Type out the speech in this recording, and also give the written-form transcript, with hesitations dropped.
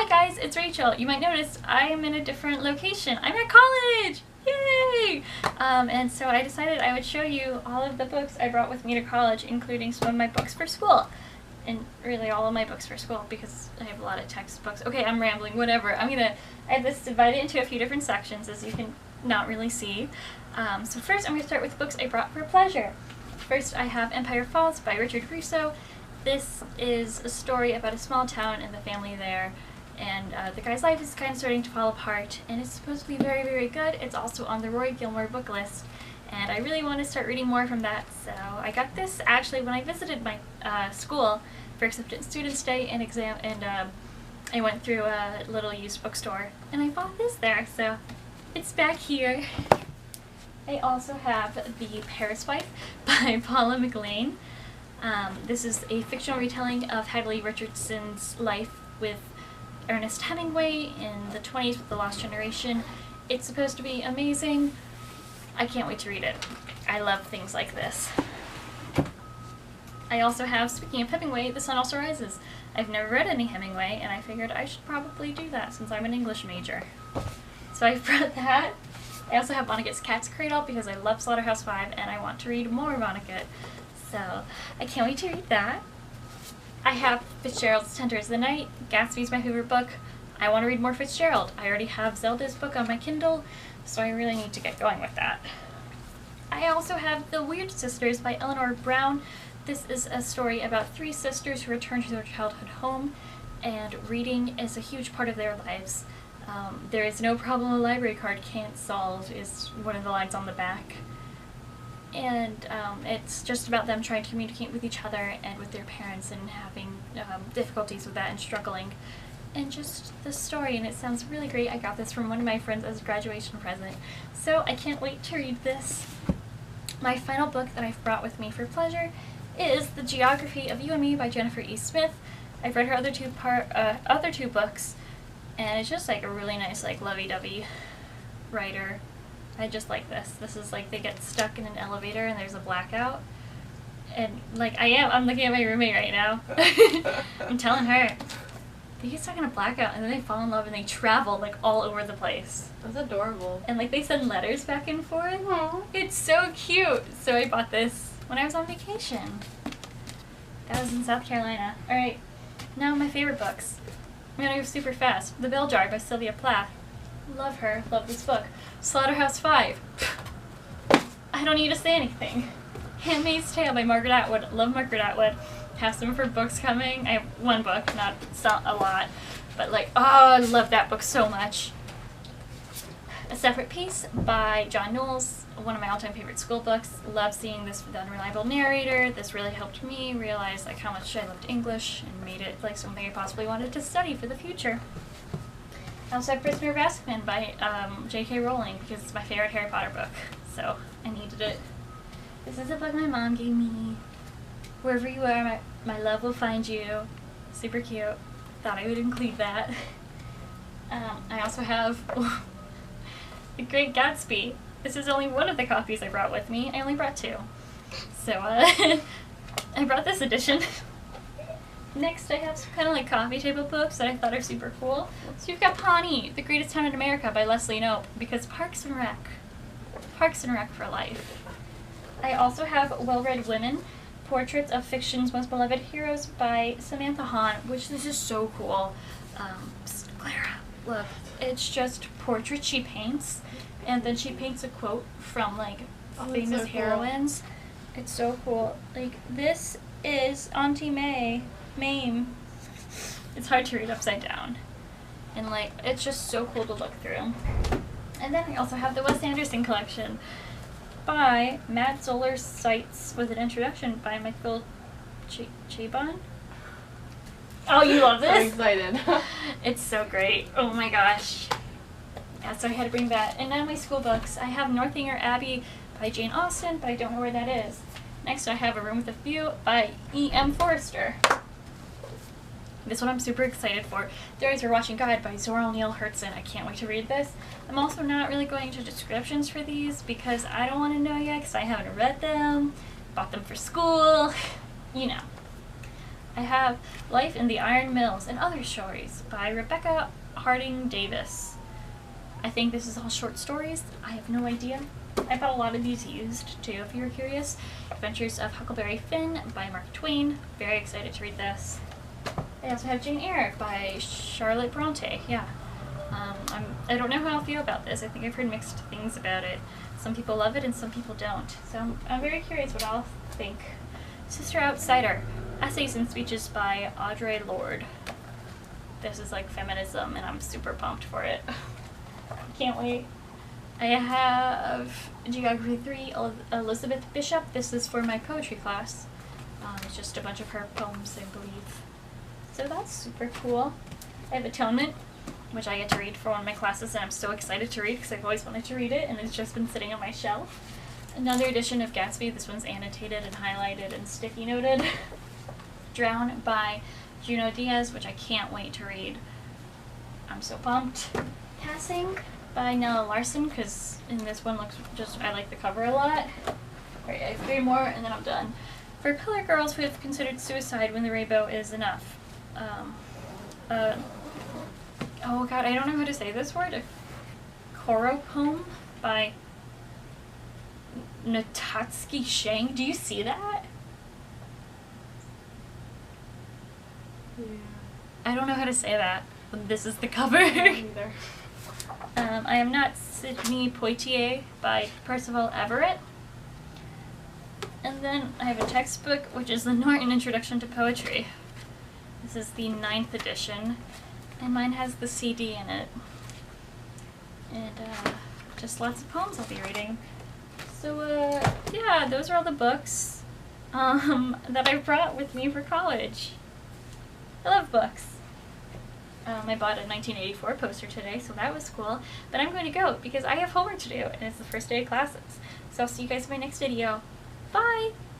Hi guys, it's Rachel. You might notice I am in a different location. I'm at college! Yay! And so I decided I would show you all of the books I brought with me to college, including some of my books for school. And really all of my books for school, because I have a lot of textbooks. Okay, I'm rambling, whatever. I have this divided into a few different sections, as you can not really see. So first I'm going to start with books I brought for pleasure. First I have Empire Falls by Richard Russo. This is a story about a small town and the family there, and the guy's life is kind of starting to fall apart, and it's supposed to be very, very good. It's also on the Roy Gilmore book list, and I really want to start reading more from that, so I got this actually when I visited my school for Acceptance Students Day and exam, and I went through a little used bookstore, and I bought this there, so it's back here. I also have The Paris Wife by Paula McLain. This is a fictional retelling of Hadley Richardson's life with Ernest Hemingway in the 20s with The Lost Generation. It's supposed to be amazing. I can't wait to read it. I love things like this. I also have, speaking of Hemingway, The Sun Also Rises. I've never read any Hemingway, and I figured I should probably do that since I'm an English major. So I brought that. I also have Vonnegut's Cat's Cradle because I love Slaughterhouse-Five and I want to read more Vonnegut. So I can't wait to read that. I have Fitzgerald's Tender as the Night. Gatsby's my favorite book. I want to read more Fitzgerald. I already have Zelda's book on my Kindle, so I really need to get going with that. I also have The Weird Sisters by Eleanor Brown. This is a story about three sisters who return to their childhood home, and reading is a huge part of their lives. There is no problem a library card can't solve is one of the lines on the back. And it's just about them trying to communicate with each other and with their parents and having difficulties with that and struggling. And just the story, and it sounds really great. I got this from one of my friends as a graduation present, so I can't wait to read this. My final book that I've brought with me for pleasure is The Geography of You and Me by Jennifer E. Smith. I've read her other two books, and it's just like a really nice, like, lovey-dovey writer. I just like this. This is like they get stuck in an elevator and there's a blackout. And like I'm looking at my roommate right now. I'm telling her. They get stuck in a blackout and then they fall in love and they travel like all over the place. That's adorable. And like they send letters back and forth. Aww. It's so cute. So I bought this when I was on vacation. That was in South Carolina. Alright, now my favorite books. I'm gonna go super fast. The Bell Jar by Sylvia Plath. Love her. Love this book. Slaughterhouse-Five. I don't need to say anything. Handmaid's Tale by Margaret Atwood. Love Margaret Atwood. Have some of her books coming. I have one book, not a lot, but like, oh, I love that book so much. A Separate Peace by John Knowles. One of my all-time favorite school books. Love seeing this with the unreliable narrator. This really helped me realize like how much I loved English and made it like something I possibly wanted to study for the future. I also have Prisoner of Azkaban by J.K. Rowling because it's my favorite Harry Potter book, so I needed it. This is a book my mom gave me. Wherever you are, my love will find you. Super cute. Thought I would include that. I also have The Great Gatsby. This is only one of the copies I brought with me. I only brought two. So I brought this edition. Next, I have some kind of like coffee table books that I thought are super cool. So you've got Pawnee, The Greatest Town in America by Leslie Knope, because Parks and Rec for life. I also have Well-Read Women, Portraits of Fiction's Most Beloved Heroes by Samantha Hahn, which this is so cool. Clara, look, it's just portraits she paints, and then she paints a quote from like famous so heroines. Cool. It's so cool. Like, this is Auntie Mame. It's hard to read upside down. And like, it's just so cool to look through. And then I also have the Wes Anderson collection by Matt Zoller Seitz with an introduction by Michael Chabon. Oh, you love this? I'm excited. It's so great. Oh my gosh. Yeah, so I had to bring that. And now my school books. I have Northanger Abbey by Jane Austen, but I don't know where that is. Next I have A Room with a View by E.M. Forrester. This one I'm super excited for. The Eyes Are Watching God by Zora Neale Hurston. I can't wait to read this. I'm also not really going into descriptions for these because I don't want to know yet because I haven't read them. Bought them for school. You know. I have Life in the Iron Mills and Other Stories by Rebecca Harding Davis. I think this is all short stories. I have no idea. I bought a lot of these used too, if you're curious. Adventures of Huckleberry Finn by Mark Twain. Very excited to read this. I also have Jane Eyre by Charlotte Bronte. Yeah. I don't know how I'll feel about this. I think I've heard mixed things about it. Some people love it and some people don't. So I'm very curious what I'll think. Sister Outsider. Essays and Speeches by Audre Lorde. This is like feminism and I'm super pumped for it. Can't wait. I have Geography 3, Elizabeth Bishop. This is for my poetry class. It's just a bunch of her poems, I believe. So that's super cool. I have Atonement, which I get to read for one of my classes, and I'm so excited to read because I've always wanted to read it, and it's just been sitting on my shelf. Another edition of Gatsby. This one's annotated and highlighted and sticky noted. Drown by Junot Diaz, which I can't wait to read. I'm so pumped. Passing by Nella Larson, because in this one looks just, I like the cover a lot. Alright, I have 3 more and then I'm done. For color girls who have considered suicide when the rainbow is enough. Oh god, I don't know how to say this word. A Koro poem by Natatsuki Shang. Do you see that? Yeah. I don't know how to say that, but this is the cover. Either. I Am Not Sidney Poitier by Percival Everett. And then I have a textbook, which is the Norton Introduction to Poetry. This is the 9th edition, and mine has the CD in it. And just lots of poems I'll be reading. So yeah, those are all the books that I brought with me for college. I love books. I bought a 1984 poster today, so that was cool. But I'm going to go because I have homework to do, and it's the first day of classes. So I'll see you guys in my next video. Bye!